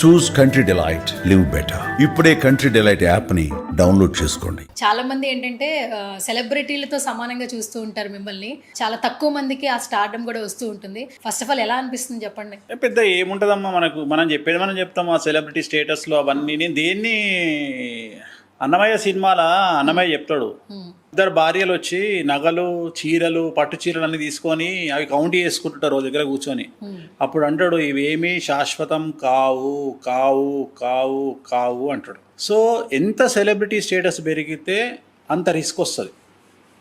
చూస్ country delight, live better. ఇప్పుడే country delight app ని download చేసుకోండి. చాలా మంది ఏంటంటే సెలబ్రిటీలతో సమానంగా చూస్తూ ఉంటారు మిమ్మల్ని. చాలా తక్కువ మందికి ఆ స్టార్డమ్ కూడా వస్తూ ఉంటుంది. ఫస్ట్ ఆఫ్ ఆల్ ఎలా అనిపిస్తుంది చెప్పండి? పెద్ద ఏముంటుందమ్మా, మనం చెప్పేది మనం చెప్తాం. ఆ సెలబ్రిటీ స్టేటస్లో అవన్నీ నేను దేన్ని అన్నమయ్య సినిమాల అన్నమయ్య చెప్తాడు, ఇద్దరు భార్యలు వచ్చి నగలు, చీరలు, పట్టు చీరలు అన్ని తీసుకొని అవి కౌంట్ చేసుకుంటుంటారు రోజు దగ్గర కూర్చొని. అప్పుడు అంటాడు, ఇవేమీ శాశ్వతం కావు కావు కావు కావు అంటాడు. సో ఎంత సెలబ్రిటీ స్టేటస్ పెరిగితే అంత రిస్క్ వస్తుంది,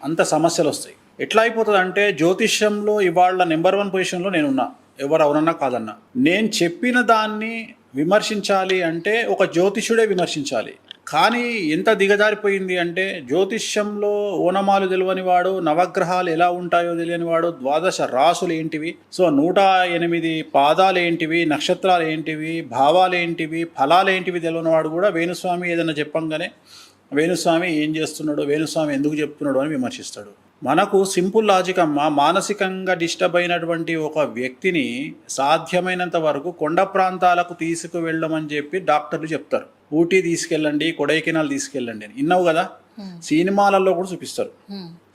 అంత సమస్యలు వస్తాయి. ఎట్లా అయిపోతుంది అంటే, జ్యోతిష్యంలో ఇవాళ నెంబర్ 1 పొజిషన్లో నేనున్నా, ఎవరు అవునన్నా కాదన్నా. నేను చెప్పిన దాన్ని విమర్శించాలి అంటే ఒక జ్యోతిష్యుడే విమర్శించాలి. కానీ ఎంత దిగజారిపోయింది అంటే, జ్యోతిష్యంలో ఓనమాలు తెలియని వాడు, నవగ్రహాలు ఎలా ఉంటాయో తెలియని వాడు, 12 రాసులు ఏంటివి, సో 108 పాదాలు ఏంటివి, నక్షత్రాలు ఏంటివి, భావాలు ఏంటివి, ఫలాలు ఏంటివి తెలియని వాడు కూడా వేణుస్వామి ఏదైనా చెప్పంగానే వేణుస్వామి ఏం చేస్తున్నాడు, వేణుస్వామి ఎందుకు చెప్తున్నాడు అని విమర్శిస్తాడు. మనకు సింపుల్ లాజిక్ అమ్మ. మానసికంగా డిస్టర్బ్ అయినటువంటి ఒక వ్యక్తిని సాధ్యమైనంత వరకు కొండ ప్రాంతాలకు తీసుకువెళ్ళమని చెప్పి డాక్టర్లు చెప్తారు. ఊటీ తీసుకెళ్ళండి, కొడైకెనాల్ తీసుకెళ్ళండి అని విన్నావు కదా. సినిమాలలో కూడా చూపిస్తారు.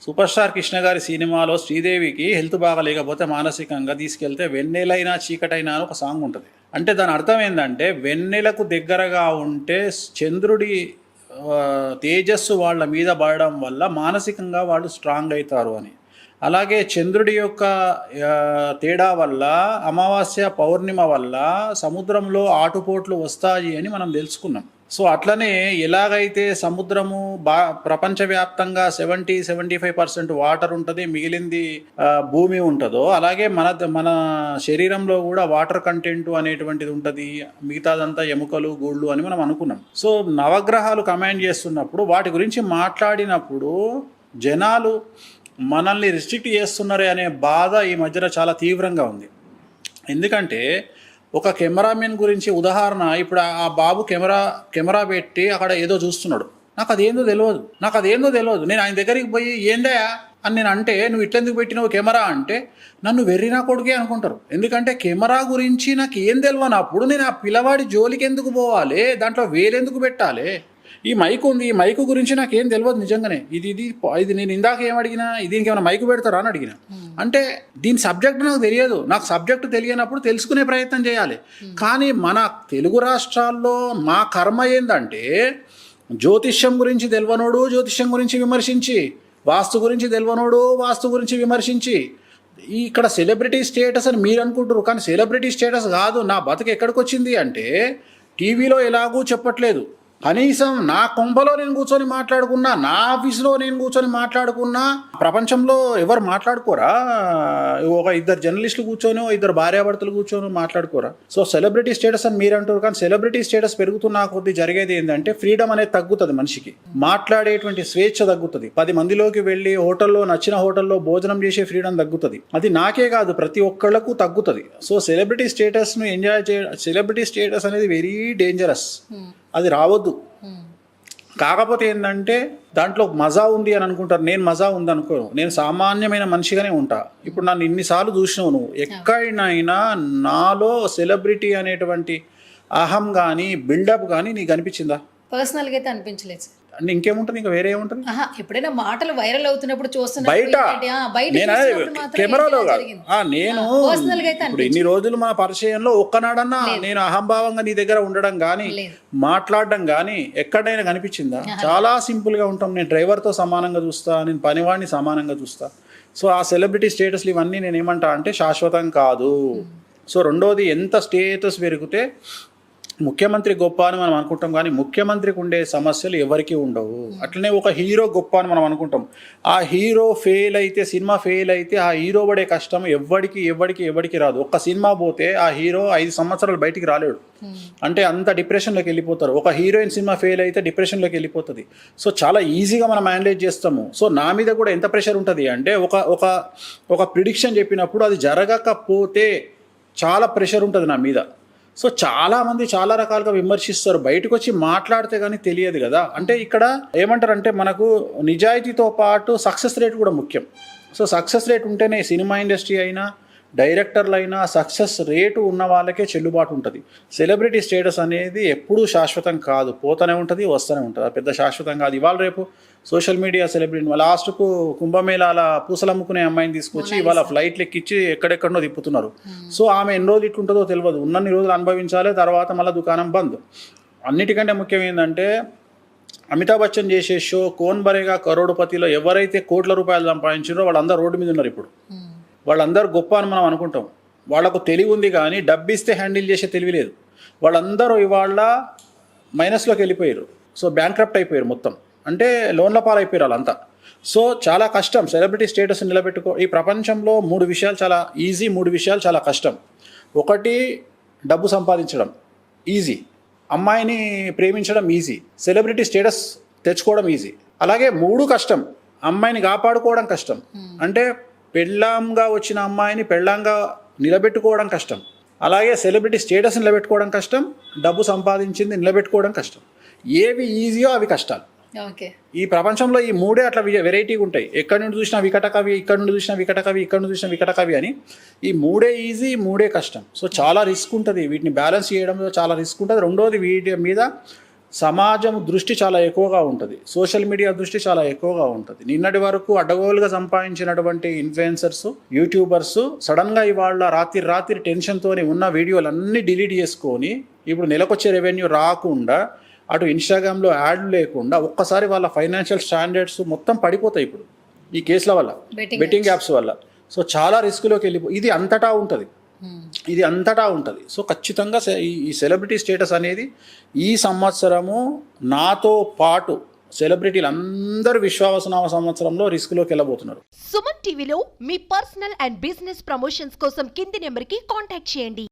సూపర్ స్టార్ కృష్ణ గారి సినిమాలో శ్రీదేవికి హెల్త్ బాగా లేకపోతే మానసికంగా తీసుకెళ్తే వెన్నెలైనా చీకటైనా అని ఒక సాంగ్ ఉంటుంది. అంటే దాని అర్థం ఏంటంటే, వెన్నెలకు దగ్గరగా ఉంటే చంద్రుడి తేజస్సు వాళ్ళ మీద పడడం వల్ల మానసికంగా వాళ్ళు స్ట్రాంగ్ అవుతారు అని. అలాగే చంద్రుడి యొక్క తేడా వల్ల, అమావాస్య పౌర్ణిమ వల్ల సముద్రంలో ఆటుపోట్లు వస్తాయి అని మనం తెలుసుకున్నాం. సో అట్లనే ఎలాగైతే సముద్రము ప్రపంచవ్యాప్తంగా 70-75% వాటర్ ఉంటుంది, మిగిలింది భూమి ఉంటుందో, అలాగే మన శరీరంలో కూడా వాటర్ కంటెంట్ అనేటువంటిది ఉంటుంది, మిగతాదంతా ఎముకలు, గూళ్ళు అని మనం అనుకున్నాం. సో నవగ్రహాలు కమాండ్ చేస్తున్నప్పుడు, వాటి గురించి మాట్లాడినప్పుడు జనాలు మనల్ని రిస్ట్రిక్ట్ చేస్తున్నారే అనే బాధ ఈ మధ్యన చాలా తీవ్రంగా ఉంది. ఎందుకంటే ఒక కెమెరామెన్ గురించి ఉదాహరణ, ఇప్పుడు ఆ బాబు కెమెరా పెట్టి అక్కడ ఏదో చూస్తున్నాడు, నాకు అదేందో తెలియదు. నేను ఆయన దగ్గరికి పోయి ఏందయా అని నేను అంటే, నువ్వు ఇట్లెందుకు పెట్టినావు కెమెరా అంటే, నన్ను వెర్రినా కొడుకే అనుకుంటారు. ఎందుకంటే కెమెరా గురించి నాకు ఏం తెలియనప్పుడు నేను ఆ పిల్లవాడి జోలికి ఎందుకు పోవాలి, దాంట్లో వేలెందుకు పెట్టాలి? ఈ మైక్ ఉంది, ఈ మైక్ గురించి నాకేం తెలియదు నిజంగానే. ఇది నేను ఇందాక ఏమడిగినా, దీనికి ఏమైనా మైక్ పెడతారా అని అడిగిన. అంటే దీని సబ్జెక్ట్ నాకు తెలియదు. నాకు సబ్జెక్టు తెలియనప్పుడు తెలుసుకునే ప్రయత్నం చేయాలి. కానీ మన తెలుగు రాష్ట్రాల్లో మా కర్మ ఏందంటే, జ్యోతిష్యం గురించి తెలియనోడు జ్యోతిష్యం గురించి విమర్శించి, వాస్తు గురించి తెలియనోడు వాస్తు గురించి విమర్శించి, ఇక్కడ సెలబ్రిటీ స్టేటస్ అని మీరు అనుకుంటారు. కానీ సెలబ్రిటీ స్టేటస్ కాదు. నా బతుకు ఎక్కడికి వచ్చింది అంటే, టీవీలో ఎలాగూ చెప్పట్లేదు, కనీసం నా కొంపలో నేను కూర్చొని మాట్లాడుకున్నా, నా ఆఫీస్లో నేను కూర్చొని మాట్లాడుకున్నా, ప్రపంచంలో ఎవరు మాట్లాడుకోరా? ఒక 2 జర్నలిస్టులు కూర్చొని, 2 భార్యాభర్తలు కూర్చొని మాట్లాడుకోరా? సో సెలబ్రిటీ స్టేటస్ అని మీరు అంటారు. కానీ సెలబ్రిటీ స్టేటస్ పెరుగుతున్న కొద్దీ జరిగేది ఏంటంటే, ఫ్రీడమ్ అనేది తగ్గుతుంది. మనిషికి మాట్లాడేటువంటి స్వేచ్ఛ తగ్గుతుంది. 10 మందిలోకి వెళ్ళి నచ్చిన హోటల్లో భోజనం చేసే ఫ్రీడమ్ తగ్గుతుంది. అది నాకే కాదు, ప్రతి ఒక్కళ్ళకు తగ్గుతుంది. సో సెలబ్రిటీ స్టేటస్ను ఎంజాయ్ సెలబ్రిటీ స్టేటస్ అనేది వెరీ డేంజరస్. అది రావద్దు. కాకపోతే ఏంటంటే, దాంట్లో మజా ఉంది అని అనుకుంటారు. నేను మజా ఉంది అనుకోను. నేను సామాన్యమైన మనిషిగానే ఉంటా. ఇప్పుడు నన్ను ఇన్నిసార్లు చూసినావు నువ్వు, ఎక్కడైనా నాలో సెలబ్రిటీ అనేటువంటి అహం కానీ బిల్డప్ కానీ నీకు అనిపించిందా? పర్సనల్గా అయితే అనిపించలేదు సార్. అంటే ఇంకేముంటుంది, ఇంకా వేరే ఏముంటుంది? ఎప్పుడైనా మాటలు వైరల్ అవుతున్నప్పుడు చూస్తున్నా బయట కెమెరాలో కాదు. నేను ఇప్పుడు ఇన్ని రోజులు మన పరిచయంలో ఒక్కనాడన్నా నేను అహంభావంగా నీ దగ్గర ఉండడం కానీ, మాట్లాడడం కానీ ఎక్కడైనా కనిపించిందా? చాలా సింపుల్గా ఉంటాం. నేను డ్రైవర్తో సమానంగా చూస్తా, నేను పనివాడిని సమానంగా చూస్తా. సో ఆ సెలబ్రిటీ స్టేటస్లు ఇవన్నీ నేను ఏమంటా అంటే శాశ్వతం కాదు. సో రెండోది, ఎంత స్టేటస్ పెరిగితే ముఖ్యమంత్రి గొప్ప అని మనం అనుకుంటాం, కానీ ముఖ్యమంత్రికి ఉండే సమస్యలు ఎవరికి ఉండవు. అట్లనే ఒక హీరో గొప్ప అని మనం అనుకుంటాం. ఆ హీరో ఫెయిల్ అయితే, సినిమా ఫెయిల్ అయితే, ఆ హీరో పడే కష్టం ఎవరికి రాదు. ఒక్క సినిమా పోతే ఆ హీరో 5 సంవత్సరాలు బయటికి రాలేడు. అంటే అంత డిప్రెషన్లోకి వెళ్ళిపోతారు. ఒక హీరోయిన్ సినిమా ఫెయిల్ అయితే డిప్రెషన్లోకి వెళ్ళిపోతుంది. సో చాలా ఈజీగా మనం మేనేజ్ చేస్తాము. సో నా మీద కూడా ఎంత ప్రెషర్ ఉంటుంది అంటే, ఒక ప్రిడిక్షన్ చెప్పినప్పుడు అది జరగకపోతే చాలా ప్రెషర్ ఉంటుంది నా మీద. సో చాలామంది చాలా రకాలుగా విమర్శిస్తారు. బయటకు వచ్చి మాట్లాడితే కానీ తెలియదు కదా. అంటే ఇక్కడ ఏమంటారంటే, మనకు నిజాయితీతో పాటు సక్సెస్ రేట్ కూడా ముఖ్యం. సో సక్సెస్ రేట్ ఉంటేనే సినిమా ఇండస్ట్రీ అయినా, డైరెక్టర్లైనా సక్సెస్ రేటు ఉన్న వాళ్ళకే చెల్లుబాటు ఉంటుంది. సెలబ్రిటీ స్టేటస్ అనేది ఎప్పుడూ శాశ్వతం కాదు, పోతూనే ఉంటుంది, వస్తూనే ఉంటుంది. అది పెద్ద శాశ్వతం కాదు. ఇవాళ రేపు సోషల్ మీడియా సెలబ్రిటీ లాస్ట్కు కుంభమేళాల పూసలు అమ్ముకునే అమ్మాయిని తీసుకొచ్చి ఇవాళ ఫ్లైట్లు ఎక్కించి ఎక్కడెక్కడో తిప్పుతున్నారు. సో ఆమె ఎన్ని రోజులు ఇట్లుంటుందో తెలియదు, ఉన్నన్ని రోజులు అనుభవించాలి, తర్వాత మళ్ళీ దుకాణం బంద్. అన్నిటికంటే ముఖ్యం ఏంటంటే అమితాబ్ బచ్చన్ చేసే షో కోన్ బరేగా కరోడుపతిలో ఎవరైతే కోట్ల రూపాయలు సంపాదించారో వాళ్ళందరూ రోడ్డు మీద ఉన్నారు ఇప్పుడు. వాళ్ళందరూ గొప్ప అని మనం అనుకుంటాం, వాళ్ళకు తెలివి ఉంది కానీ డబ్బిస్తే హ్యాండిల్ చేసే తెలివి లేదు. వాళ్ళందరూ ఇవాళ మైనస్లోకి వెళ్ళిపోయారు. సో బ్యాంక్రప్ట్ అయిపోయారు మొత్తం, అంటే లోన్ల పాలైపోయారు వాళ్ళంతా. సో చాలా కష్టం సెలబ్రిటీ స్టేటస్ నిలబెట్టుకో. ఈ ప్రపంచంలో 3 విషయాలు చాలా ఈజీ, 3 విషయాలు చాలా కష్టం. ఒకటి డబ్బు సంపాదించడం ఈజీ, అమ్మాయిని ప్రేమించడం ఈజీ, సెలబ్రిటీ స్టేటస్ తెచ్చుకోవడం ఈజీ. అలాగే 3 కష్టం, అమ్మాయిని కాపాడుకోవడం కష్టం. అంటే పెళ్ళాంగా వచ్చిన అమ్మాయిని పెళ్ళాంగా నిలబెట్టుకోవడం కష్టం. అలాగే సెలబ్రిటీ స్టేటస్ నిలబెట్టుకోవడం కష్టం, డబ్బు సంపాదించింది నిలబెట్టుకోవడం కష్టం. ఏవి ఈజీయో అవి కష్టాలు. ఓకే, ఈ ప్రపంచంలో ఈ 3 అట్లా వెరైటీగా ఉంటాయి. ఎక్కడి నుండి చూసినా వికట కవి, ఇక్కడ నుండి చూసినా వికట కవి, ఇక్కడ నుండి చూసినా వికట కవి అని. ఈ 3 ఈజీ, 3 కష్టం. సో చాలా రిస్క్ ఉంటుంది, వీటిని బ్యాలెన్స్ చేయడంలో చాలా రిస్క్ ఉంటుంది. రెండోది వీటి మీద సమాజం దృష్టి చాలా ఎక్కువగా ఉంటుంది, సోషల్ మీడియా దృష్టి చాలా ఎక్కువగా ఉంటుంది. నిన్నటి వరకు అడ్డగోలుగా సంపాదించినటువంటి ఇన్ఫ్లుయెన్సర్స్, యూట్యూబర్స్ సడన్గా ఇవాళ రాత్రి టెన్షన్తోని ఉన్న వీడియోలన్నీ డిలీట్ చేసుకొని ఇప్పుడు నెలకొచ్చే రెవెన్యూ రాకుండా, అటు ఇన్స్టాగ్రామ్లో యాడ్ లేకుండా ఒక్కసారి వాళ్ళ ఫైనాన్షియల్ స్టాండర్డ్స్ మొత్తం పడిపోతాయి ఇప్పుడు ఈ కేసుల వల్ల, బెట్టింగ్ యాప్స్ వల్ల. సో చాలా రిస్క్లోకి ఇది అంతటా ఉంటుంది. సో ఖచ్చితంగా ఈ సెలబ్రిటీ స్టేటస్ అనేది ఈ సంవత్సరము నాతో పాటు సెలబ్రిటీలు అందరూ విశ్వావసనామ సంవత్సరంలో రిస్క్లోకి వెళ్ళబోతున్నారు. సుమన్ టీవీలో మీ పర్సనల్ అండ్ బిజినెస్ ప్రమోషన్స్ కోసం కింది నెంబర్కి కాంటాక్ట్ చేయండి.